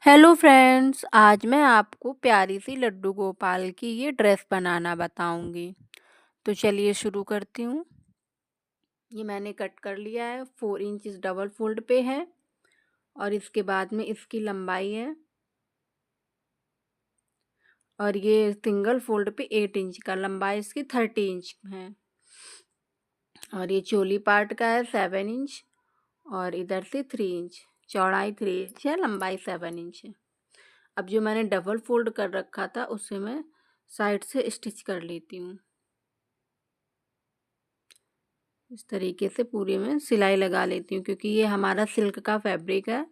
Hello friends, आज मैं आपको प्यारी सी लड्डू गोपाल की ये ड्रेस बनाना बताऊंगी। तो चलिए शुरू करती हूँ। ये मैंने कट कर लिया है, 4 इंच डबल फोल्ड पे है और इसके बाद में इसकी लंबाई है और ये सिंगल फोल्ड पे 8 इंच का, लंबाई इसकी 30 इंच है और ये चोली पार्ट का है 7 इंच और इधर से 3 इंच, चौड़ाई 3 इंच है, लंबाई 7 इंच है। अब जो मैंने डबल फोल्ड कर रखा था उसे मैं साइड से स्टिच कर लेती हूँ। इस तरीके से पूरे में सिलाई लगा लेती हूँ क्योंकि ये हमारा सिल्क का फैब्रिक है।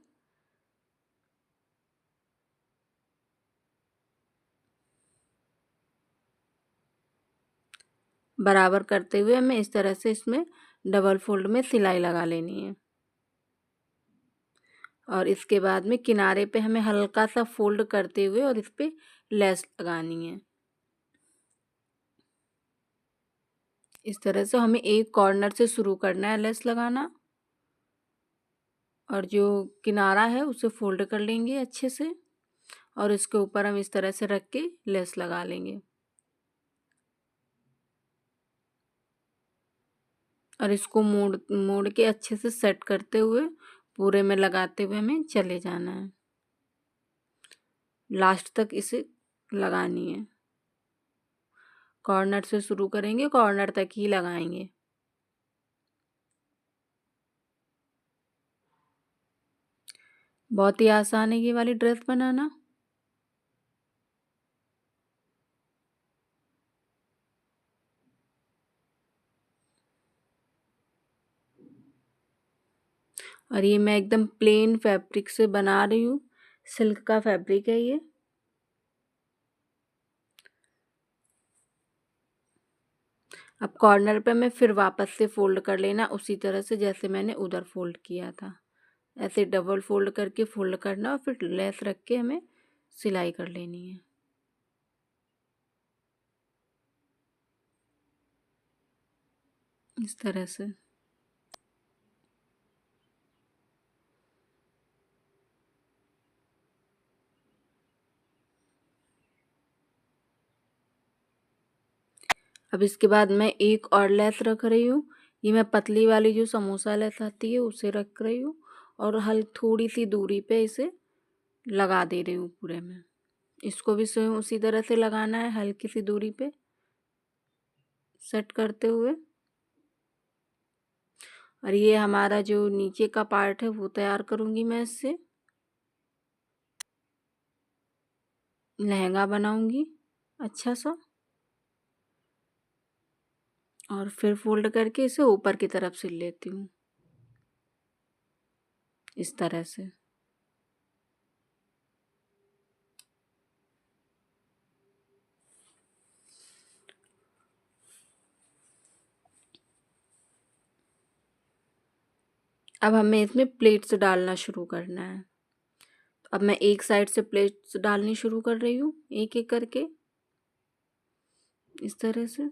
बराबर करते हुए हमें इस तरह से इसमें डबल फोल्ड में सिलाई लगा लेनी है और इसके बाद में किनारे पे हमें हल्का सा फोल्ड करते हुए और इस पे लेस लगानी है। इस तरह से हमें एक कॉर्नर से शुरू करना है लेस लगाना और जो किनारा है उसे फोल्ड कर लेंगे अच्छे से और इसके ऊपर हम इस तरह से रख के लेस लगा लेंगे और इसको मोड़ मोड़ के अच्छे से सेट करते हुए पूरे में लगाते हुए हमें चले जाना है। लास्ट तक इसे लगानी है। कॉर्नर से शुरू करेंगे, कॉर्नर तक ही लगाएंगे। बहुत ही आसान है ये वाली ड्रेस बनाना। और ये मैं एकदम प्लेन फैब्रिक से बना रही हूँ, सिल्क का फैब्रिक है ये। अब कॉर्नर पे मैं फिर वापस से फोल्ड कर लेना उसी तरह से जैसे मैंने उधर फोल्ड किया था। ऐसे डबल फोल्ड करके फोल्ड करना और फिर लेस रख के हमें सिलाई कर लेनी है इस तरह से। अब इसके बाद मैं एक और लेस रख रही हूँ। ये मैं पतली वाली जो समोसा लेस आती है उसे रख रही हूँ और थोड़ी सी दूरी पे इसे लगा दे रही हूँ पूरे में। इसको भी सेम उसी तरह से लगाना है, हल्की सी दूरी पे सेट करते हुए। और ये हमारा जो नीचे का पार्ट है वो तैयार करूँगी मैं इससे। लहंगा बनाऊँगी अच्छा सा और फिर फोल्ड करके इसे ऊपर की तरफ सिल लेती हूँ इस तरह से। अब हमें इसमें प्लेट्स डालना शुरू करना है। अब मैं एक साइड से प्लेट्स डालनी शुरू कर रही हूँ एक एक करके इस तरह से।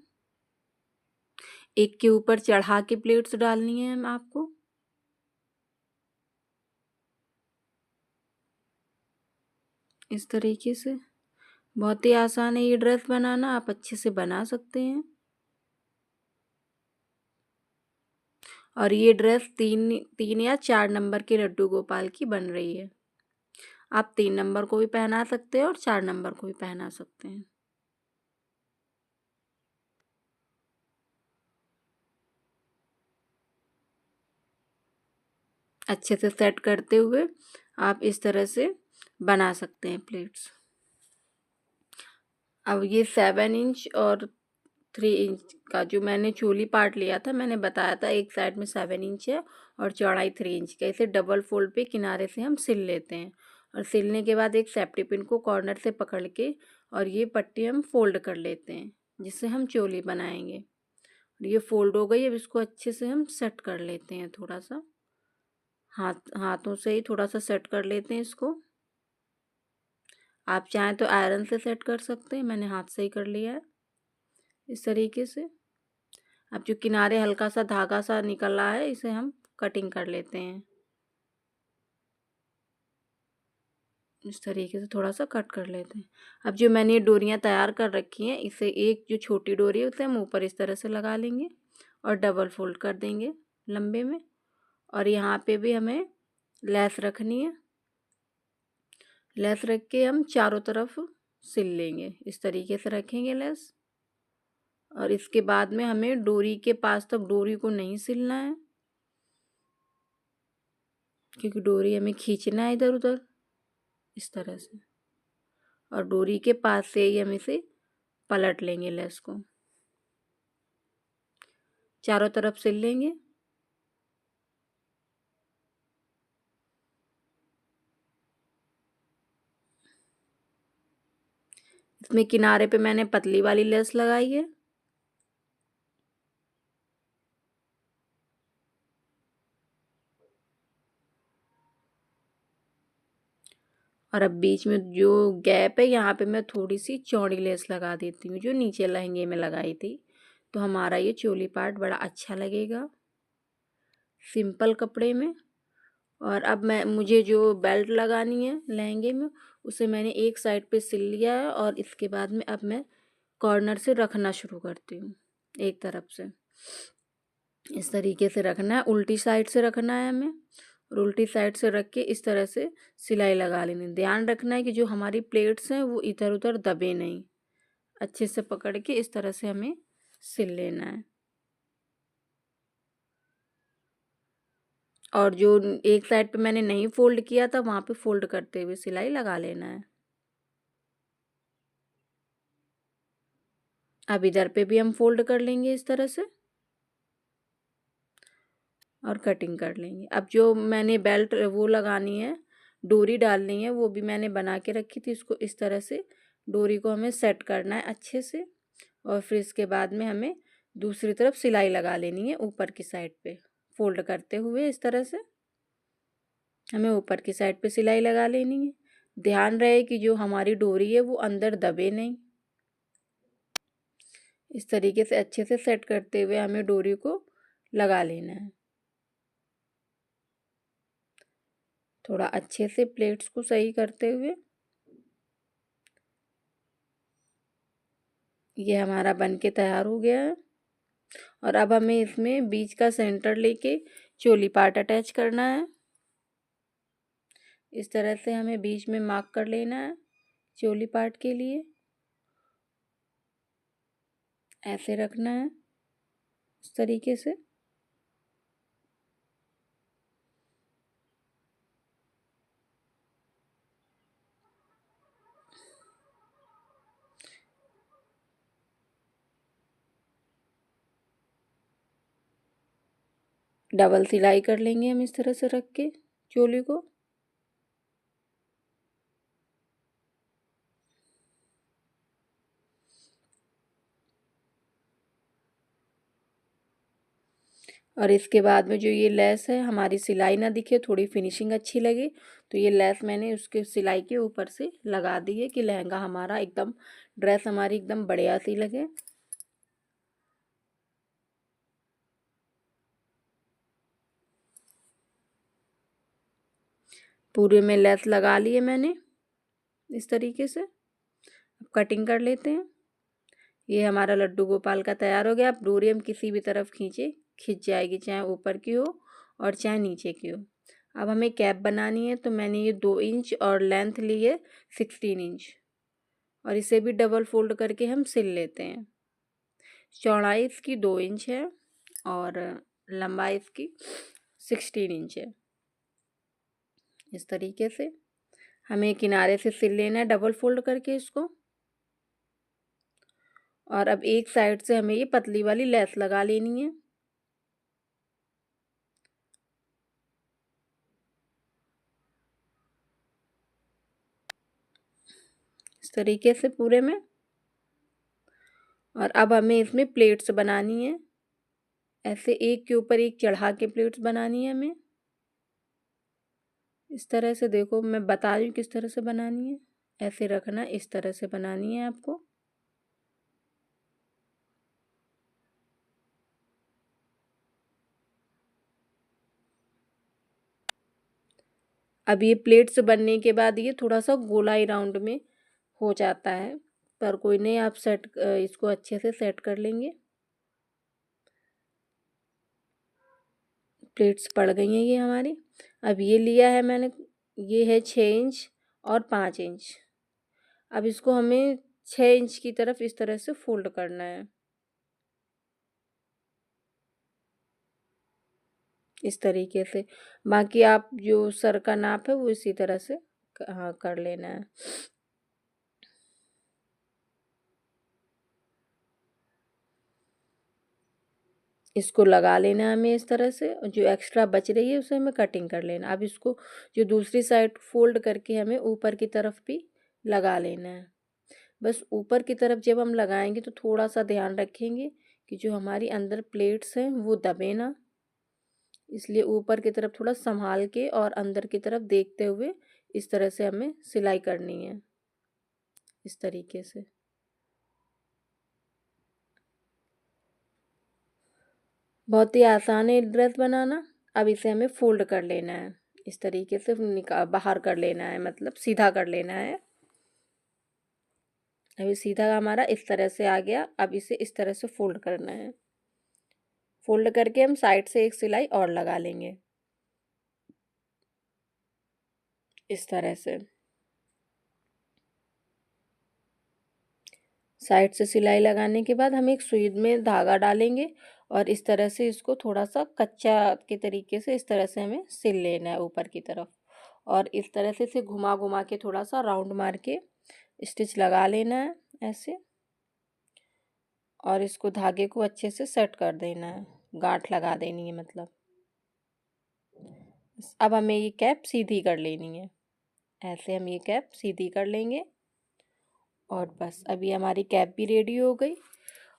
एक के ऊपर चढ़ा के प्लेट्स डालनी है आपको। इस तरीके से बहुत ही आसान है ये ड्रेस बनाना, आप अच्छे से बना सकते हैं। और ये ड्रेस 3 या 4 नंबर के लड्डू गोपाल की बन रही है। आप 3 नंबर को भी पहना सकते हैं और 4 नंबर को भी पहना सकते हैं। अच्छे से सेट करते हुए आप इस तरह से बना सकते हैं प्लेट्स। अब ये 7 इंच और 3 इंच का जो मैंने चोली पार्ट लिया था, मैंने बताया था एक साइड में 7 इंच है और चौड़ाई 3 इंच का। इसे डबल फोल्ड पे किनारे से हम सिल लेते हैं और सिलने के बाद एक सेफ्टी पिन को कॉर्नर से पकड़ के और ये पट्टी हम फोल्ड कर लेते हैं जिससे हम चोली बनाएंगे। और ये फोल्ड हो गई। अब इसको अच्छे से हम सेट कर लेते हैं, थोड़ा सा हाथों से ही थोड़ा सा सेट कर लेते हैं इसको। आप चाहें तो आयरन से सेट कर सकते हैं, मैंने हाथ से ही कर लिया है इस तरीके से। अब जो किनारे हल्का सा धागा सा निकल रहा है इसे हम कटिंग कर लेते हैं। इस तरीके से थोड़ा सा कट कर लेते हैं। अब जो मैंने ये डोरियाँ तैयार कर रखी हैं, इसे एक जो छोटी डोरी है उसे हम ऊपर इस तरह से लगा लेंगे और डबल फोल्ड कर देंगे लंबे में। और यहाँ पे भी हमें लेस रखनी है। लेस रख के हम चारों तरफ सिल लेंगे, इस तरीके से रखेंगे लेस। और इसके बाद में हमें डोरी के पास तक डोरी को नहीं सिलना है, क्योंकि डोरी हमें खींचना है इधर उधर इस तरह से। और डोरी के पास से ही हम इसे पलट लेंगे, लेस को चारों तरफ सिल लेंगे। इसमें किनारे पे मैंने पतली वाली लेस लगाई है। और अब बीच में जो गैप है यहाँ पे मैं थोड़ी सी चौड़ी लेस लगा देती हूँ, जो नीचे लहंगे में लगाई थी। तो हमारा ये चोली पार्ट बड़ा अच्छा लगेगा सिंपल कपड़े में। और अब मुझे जो बेल्ट लगानी है लहंगे में, उसे मैंने एक साइड पे सिल लिया है। और इसके बाद में अब मैं कॉर्नर से रखना शुरू करती हूँ, एक तरफ से इस तरीके से रखना है, उल्टी साइड से रखना है हमें। और उल्टी साइड से रख के इस तरह से सिलाई लगा लेनी। ध्यान रखना है कि जो हमारी प्लेट्स हैं वो इधर उधर दबे नहीं, अच्छे से पकड़ के इस तरह से हमें सिल लेना है। और जो एक साइड पे मैंने नहीं फोल्ड किया था, वहाँ पे फोल्ड करते हुए सिलाई लगा लेना है। अब इधर पे भी हम फोल्ड कर लेंगे इस तरह से और कटिंग कर लेंगे। अब जो मैंने बेल्ट वो लगानी है, डोरी डालनी है, वो भी मैंने बना के रखी थी। इसको इस तरह से डोरी को हमें सेट करना है अच्छे से। और फिर इसके बाद में हमें दूसरी तरफ सिलाई लगा लेनी है ऊपर की साइड पे, फोल्ड करते हुए इस तरह से हमें ऊपर की साइड पे सिलाई लगा लेनी है। ध्यान रहे कि जो हमारी डोरी है वो अंदर दबे नहीं। इस तरीके से अच्छे से सेट करते हुए हमें डोरी को लगा लेना है। थोड़ा अच्छे से प्लेट्स को सही करते हुए। ये हमारा बन के तैयार हो गया है। और अब हमें इसमें बीच का सेंटर लेके चोली पार्ट अटैच करना है। इस तरह से हमें बीच में मार्क कर लेना है चोली पार्ट के लिए, ऐसे रखना है इस तरीके से। डबल सिलाई कर लेंगे हम इस तरह से रख के चोली को। और इसके बाद में जो ये लेस है, हमारी सिलाई ना दिखे, थोड़ी फिनिशिंग अच्छी लगे, तो ये लेस मैंने उसके सिलाई के ऊपर से लगा दी है कि लहंगा हमारा एकदम, ड्रेस हमारी एकदम बढ़िया सी लगे। पूरे में लेस लगा लिए मैंने इस तरीके से। अब कटिंग कर लेते हैं। ये हमारा लड्डू गोपाल का तैयार हो गया। अब डोरी हम किसी भी तरफ खींच जाएगी, चाहे ऊपर की हो और चाहे नीचे की हो। अब हमें कैप बनानी है, तो मैंने ये 2 इंच और लेंथ ली है 16 इंच। और इसे भी डबल फोल्ड करके हम सिल लेते हैं। चौड़ाई इसकी 2 इंच है और लंबाई इसकी 16 इंच है। इस तरीके से हमें किनारे से सिल लेना है डबल फोल्ड करके इसको। और अब एक साइड से हमें ये पतली वाली लेस लगा लेनी है। इस तरीके से पूरे में। और अब हमें इसमें प्लेट्स बनानी है, ऐसे एक के ऊपर एक चढ़ा के प्लेट्स बनानी है हमें। इस तरह से देखो, मैं बता रही हूँ किस तरह से बनानी है। ऐसे रखना, इस तरह से बनानी है आपको। अब ये प्लेट्स बनने के बाद ये थोड़ा सा गोलाई राउंड में हो जाता है, पर कोई नहीं, आप इसको अच्छे से सेट कर लेंगे। प्लेट्स पड़ गई हैं ये हमारी। अब ये लिया है मैंने, ये है 6 इंच और 5 इंच। अब इसको हमें 6 इंच की तरफ इस तरह से फोल्ड करना है, इस तरीके से। बाकी आप जो सर का नाप है वो इसी तरह से हाँ कर लेना है। इसको लगा लेना है हमें इस तरह से, और जो एक्स्ट्रा बच रही है उसे हमें कटिंग कर लेना। अब इसको जो दूसरी साइड फोल्ड करके हमें ऊपर की तरफ भी लगा लेना है। बस ऊपर की तरफ जब हम लगाएंगे तो थोड़ा सा ध्यान रखेंगे कि जो हमारी अंदर प्लेट्स हैं वो दबे ना, इसलिए ऊपर की तरफ थोड़ा संभाल के और अंदर की तरफ देखते हुए इस तरह से हमें सिलाई करनी है, इस तरीके से। बहुत ही आसान है ड्रेस बनाना। अब इसे हमें फोल्ड कर लेना है, इस तरीके से बाहर कर लेना है, मतलब सीधा कर लेना है। अभी सीधा हमारा इस तरह से आ गया। अब इसे इस तरह से फोल्ड करना है। फोल्ड करके हम साइड से एक सिलाई और लगा लेंगे, इस तरह से। साइड से सिलाई लगाने के बाद हम एक सुई में धागा डालेंगे और इस तरह से इसको थोड़ा सा कच्चा के तरीके से इस तरह से हमें सिल लेना है ऊपर की तरफ, और इस तरह से इसे घुमा घुमा के थोड़ा सा राउंड मार के स्टिच लगा लेना है ऐसे, और इसको धागे को अच्छे से सेट कर देना है, गांठ लगा देनी है मतलब। अब हमें ये कैप सीधी कर लेनी है, ऐसे हम ये कैप सीधी कर लेंगे। और बस अभी हमारी कैप भी रेडी हो गई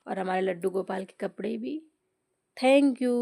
और हमारे लड्डू गोपाल के कपड़े भी। Thank you.